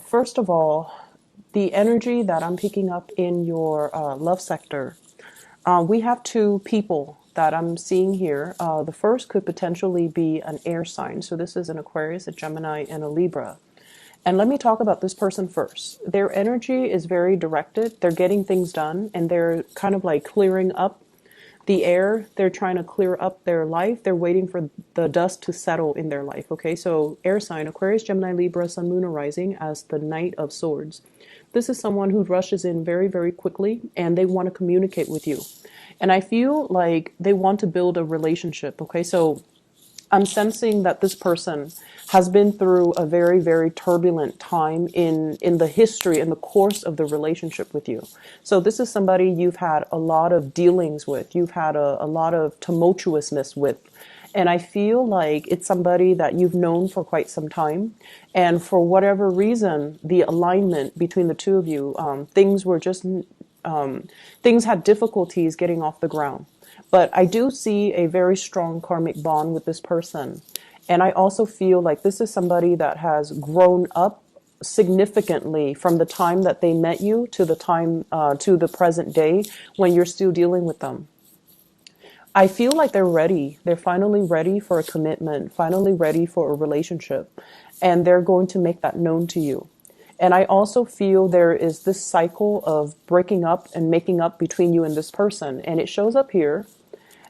First of all, the energy that I'm picking up in your love sector, we have two people that I'm seeing here. The first could potentially be an air sign. So this is an Aquarius, a Gemini, and a Libra. And let me talk about this person first. Their energy is very directed. They're getting things done and they're kind of like clearing up the air. They're trying to clear up their life. They're waiting for the dust to settle in their life. Okay, so air sign, Aquarius, Gemini, Libra, Sun, Moon, or Rising as the Knight of Swords. This is someone who rushes in very, very quickly and they want to communicate with you. And I feel like they want to build a relationship. Okay, so I'm sensing that this person has been through a very, very turbulent time in the history and the course of the relationship with you. So this is somebody you've had a lot of dealings with. You've had a lot of tumultuousness with. And I feel like it's somebody that you've known for quite some time. And for whatever reason, the alignment between the two of you, things had difficulties getting off the ground. But I do see a very strong karmic bond with this person. And I also feel like this is somebody that has grown up significantly from the time that they met you to to the present day when you're still dealing with them. I feel like they're ready. They're finally ready for a commitment, finally ready for a relationship. And they're going to make that known to you. And I also feel there is this cycle of breaking up and making up between you and this person. And it shows up here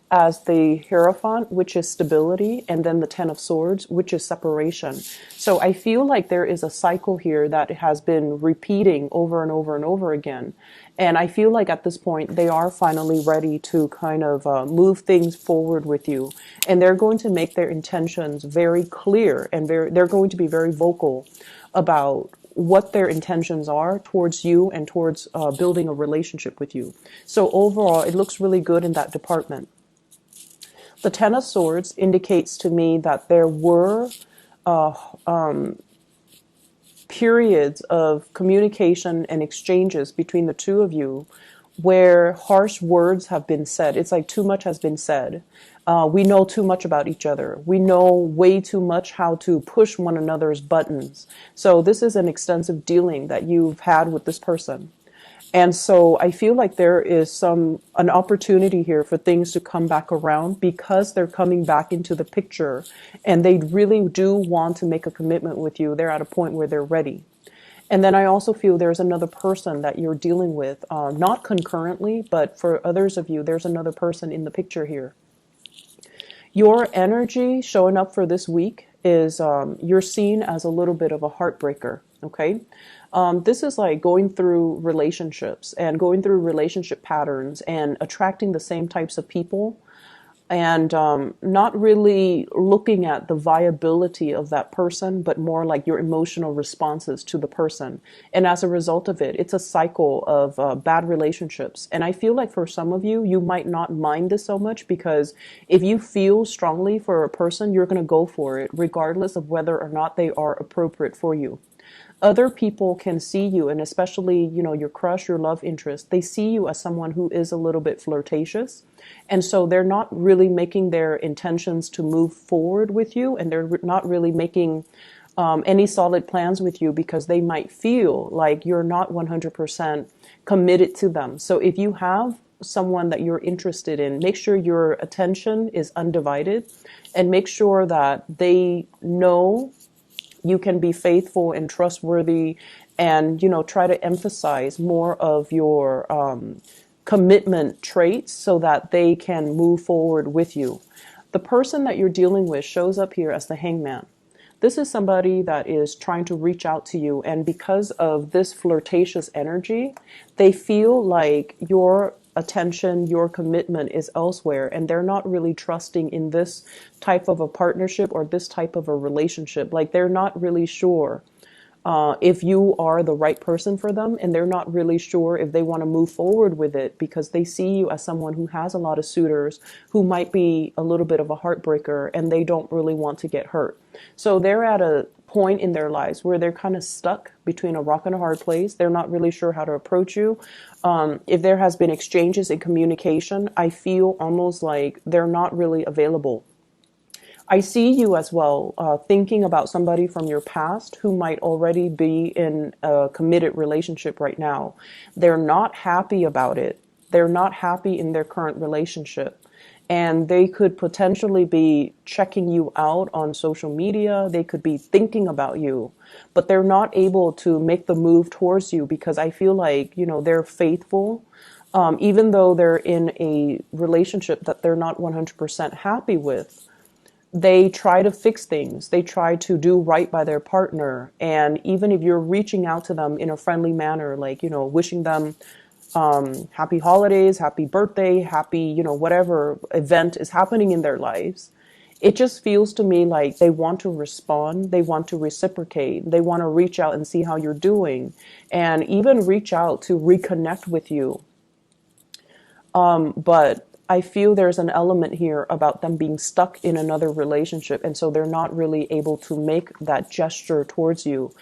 as the Hierophant, which is stability, and then the Ten of Swords, which is separation. So I feel like there is a cycle here that has been repeating over and over and over again. And I feel like at this point, they are finally ready to kind of move things forward with you. And they're going to make their intentions very clear and they're going to be very vocal about what their intentions are towards you and towards building a relationship with you. So overall, it looks really good in that department. The Ten of Swords indicates to me that there were uh, periods of communication and exchanges between the two of you where harsh words have been said. It's like too much has been said. We know too much about each other. We know way too much how to push one another's buttons. So this is an extensive dealing that you've had with this person. And so I feel like there is an opportunity here for things to come back around because they're coming back into the picture and they really do want to make a commitment with you. They're at a point where they're ready. And then I also feel there's another person that you're dealing with, not concurrently, but for others of you, there's another person in the picture here. Your energy showing up for this week is you're seen as a little bit of a heartbreaker, okay? This is like going through relationships and going through relationship patterns and attracting the same types of people and not really looking at the viability of that person, but more like your emotional responses to the person. And as a result of it, it's a cycle of bad relationships. And I feel like for some of you, you might not mind this so much because if you feel strongly for a person, you're going to go for it, regardless of whether or not they are appropriate for you. Other people can see you, and especially, your crush, your love interest, they see you as someone who is a little bit flirtatious. And so they're not really making their intentions to move forward with you, and they're not really making any solid plans with you because they might feel like you're not 100% committed to them. So if you have someone that you're interested in, make sure your attention is undivided and make sure that they know you can be faithful and trustworthy and, try to emphasize more of your commitment traits so that they can move forward with you. The person that you're dealing with shows up here as the Hangman. This is somebody that is trying to reach out to you. And because of this flirtatious energy, they feel like your attention, your commitment is elsewhere, and they're not really trusting in this type of a partnership or this type of a relationship. Like they're not really sure if you are the right person for them, and they're not really sure if they want to move forward with it because they see you as someone who has a lot of suitors who might be a little bit of a heartbreaker and they don't really want to get hurt. So they're at a point in their lives where they're kind of stuck between a rock and a hard place. They're not really sure how to approach you. If there has been exchanges in communication, I feel almost like they're not really available. I see you as well, thinking about somebody from your past who might already be in a committed relationship right now. They're not happy about it. They're not happy in their current relationship. And they could potentially be checking you out on social media. They could be thinking about you, but they're not able to make the move towards you because I feel like, they're faithful. Even though they're in a relationship that they're not 100% happy with, they try to fix things. They try to do right by their partner. And even if you're reaching out to them in a friendly manner, like, wishing them happy holidays, happy birthday, happy, whatever event is happening in their lives, it just feels to me like they want to respond. They want to reciprocate. They want to reach out and see how you're doing and even reach out to reconnect with you. But I feel there's an element here about them being stuck in another relationship. And so they're not really able to make that gesture towards you.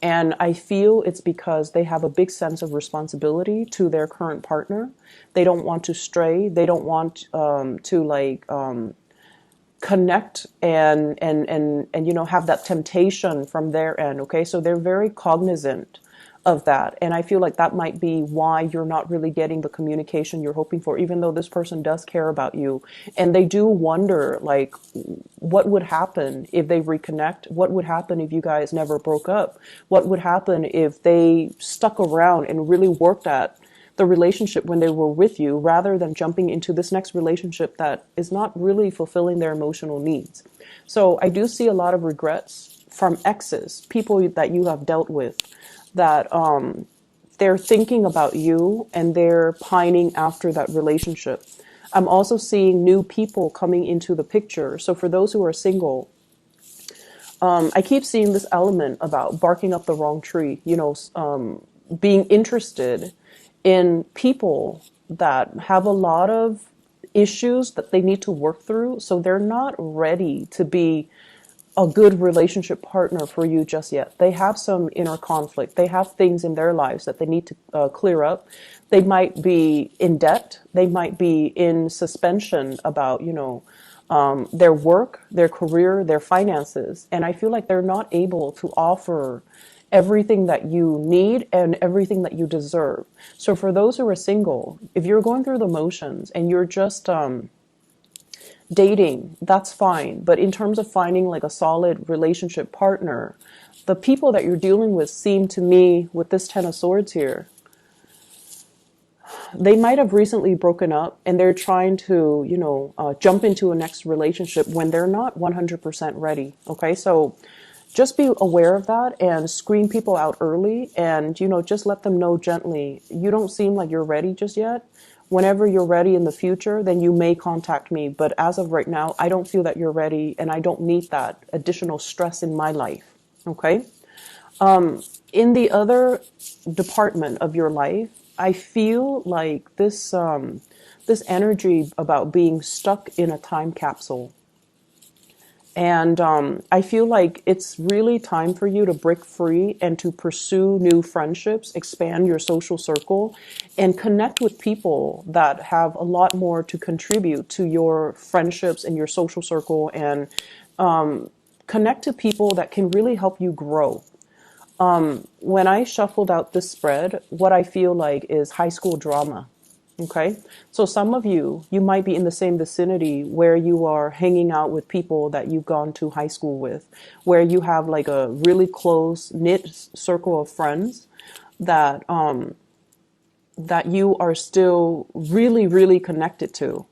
And I feel it's because they have a big sense of responsibility to their current partner. They don't want to stray. They don't want to connect and have that temptation from their end. Okay, so they're very cognizant of that, and I feel like that might be why you're not really getting the communication you're hoping for, even though this person does care about you. And they do wonder, like, what would happen if they reconnect? What would happen if you guys never broke up? What would happen if they stuck around and really worked at the relationship when they were with you, rather than jumping into this next relationship that is not really fulfilling their emotional needs? So I do see a lot of regrets from exes, people that you have dealt with, that they're thinking about you and they're pining after that relationship. I'm also seeing new people coming into the picture. So for those who are single, I keep seeing this element about barking up the wrong tree, being interested in people that have a lot of issues that they need to work through. So they're not ready to be a good relationship partner for you just yet. They have some inner conflict. They have things in their lives that they need to clear up. They might be in debt. They might be in suspension about, their work, their career, their finances. And I feel like they're not able to offer everything that you need and everything that you deserve. So for those who are single, if you're going through the motions and you're just dating, that's fine. But in terms of finding like a solid relationship partner, the people that you're dealing with seem to me, with this Ten of Swords here, they might have recently broken up and they're trying to, jump into a next relationship when they're not 100% ready. Okay, so just be aware of that and screen people out early and, just let them know gently, you don't seem like you're ready just yet. Whenever you're ready in the future, then you may contact me. But as of right now, I don't feel that you're ready and I don't need that additional stress in my life. Okay. In the other department of your life, I feel like this energy about being stuck in a time capsule. And I feel like it's really time for you to break free and to pursue new friendships, expand your social circle, and connect with people that have a lot more to contribute to your friendships and your social circle, and connect to people that can really help you grow. When I shuffled out this spread, what I feel like is high school drama. Okay, so some of you might be in the same vicinity where you are hanging out with people that you've gone to high school with, where you have like a really close knit circle of friends that that you are still really, really connected to.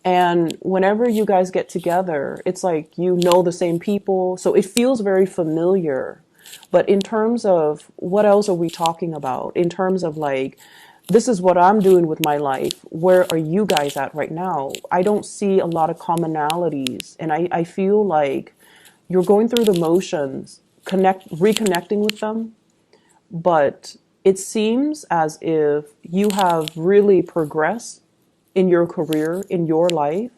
And whenever you guys get together, it's like you know the same people, so it feels very familiar. But in terms of what else are we talking about? In terms of like, this is what I'm doing with my life. Where are you guys at right now? I don't see a lot of commonalities. And I feel like you're going through the motions, reconnecting with them. But it seems as if you have really progressed in your career, in your life.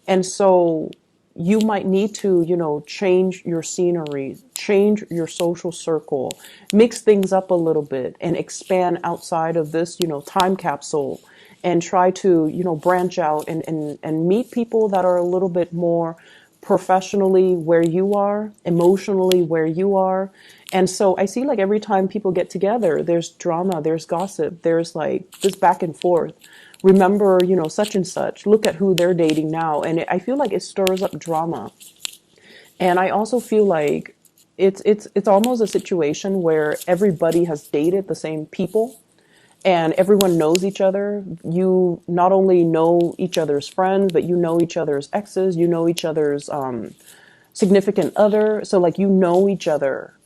And so you might need to, change your scenery, change your social circle, mix things up a little bit and expand outside of this, time capsule, and try to, branch out and meet people that are a little bit more professionally where you are, emotionally where you are. And so I see like every time people get together, there's drama, there's gossip, there's like this back and forth. Remember, such and such, look at who they're dating now. And I feel like it stirs up drama. And I also feel like it's almost a situation where everybody has dated the same people and everyone knows each other. You not only know each other's friends, but you know each other's exes, you know each other's significant other. So like you know each other.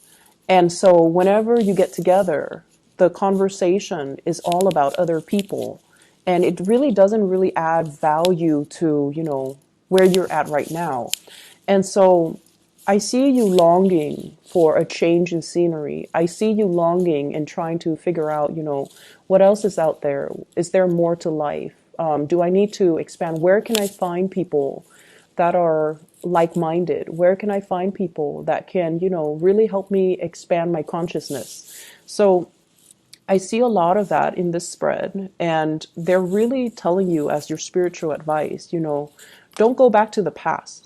And so whenever you get together, the conversation is all about other people. And it really doesn't really add value to, where you're at right now. And so I see you longing for a change in scenery. I see you longing and trying to figure out, what else is out there? Is there more to life? Do I need to expand? Where can I find people that are like-minded? Where can I find people that can, really help me expand my consciousness? So I see a lot of that in this spread, and they're really telling you as your spiritual advice, don't go back to the past.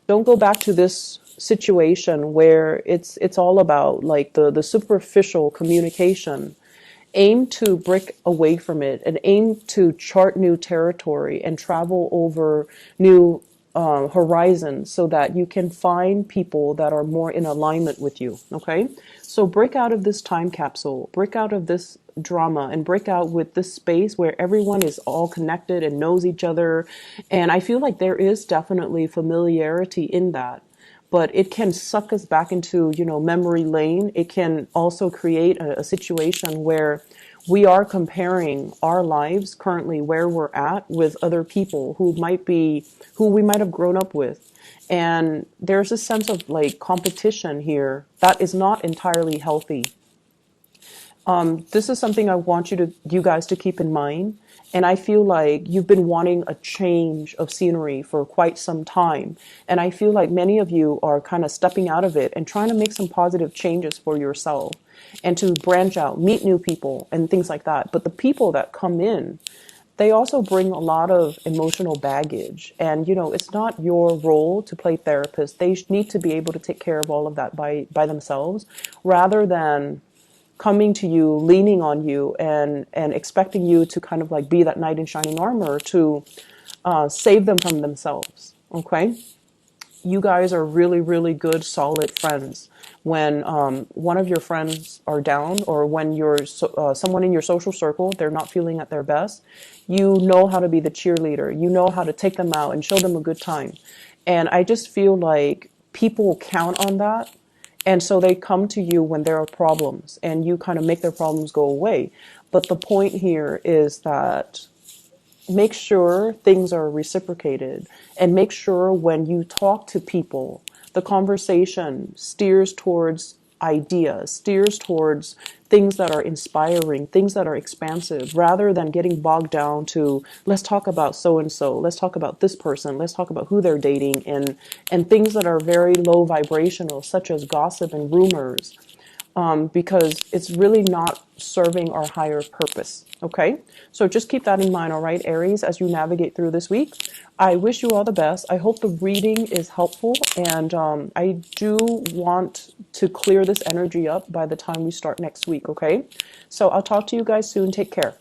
Don't go back to this situation where it's all about like the superficial communication. Aim to break away from it and aim to chart new territory and travel over new horizons so that you can find people that are more in alignment with you. Okay, so break out of this time capsule, break out of this drama, and break out with this space where everyone is all connected and knows each other. And I feel like there is definitely familiarity in that, but it can suck us back into, memory lane. It can also create a situation where we are comparing our lives currently where we're at with other people who we might have grown up with. And there's a sense of like competition here that is not entirely healthy. This is something I want you guys to keep in mind. And I feel like you've been wanting a change of scenery for quite some time. And I feel like many of you are kind of stepping out of it and trying to make some positive changes for yourself and to branch out, meet new people and things like that. But the people that come in, they also bring a lot of emotional baggage. And, it's not your role to play therapist. They need to be able to take care of all of that by themselves rather than coming to you, leaning on you, and expecting you to kind of like be that knight in shining armor to save them from themselves. Okay, you guys are really, really good, solid friends. When one of your friends are down, or when you're someone in your social circle, they're not feeling at their best, you know how to be the cheerleader. You know how to take them out and show them a good time. And I just feel like people count on that. And so they come to you when there are problems and you kind of make their problems go away. But the point here is that make sure things are reciprocated and make sure when you talk to people, the conversation steers towards ideas, steers towards things that are inspiring, things that are expansive, rather than getting bogged down to, let's talk about so-and-so, let's talk about this person, let's talk about who they're dating, and things that are very low vibrational, such as gossip and rumors, because it's really not serving our higher purpose. Okay, so just keep that in mind, all right, Aries, as you navigate through this week. I wish you all the best. I hope the reading is helpful, and I do want to clear this energy up by the time we start next week. Okay, so I'll talk to you guys soon. Take care.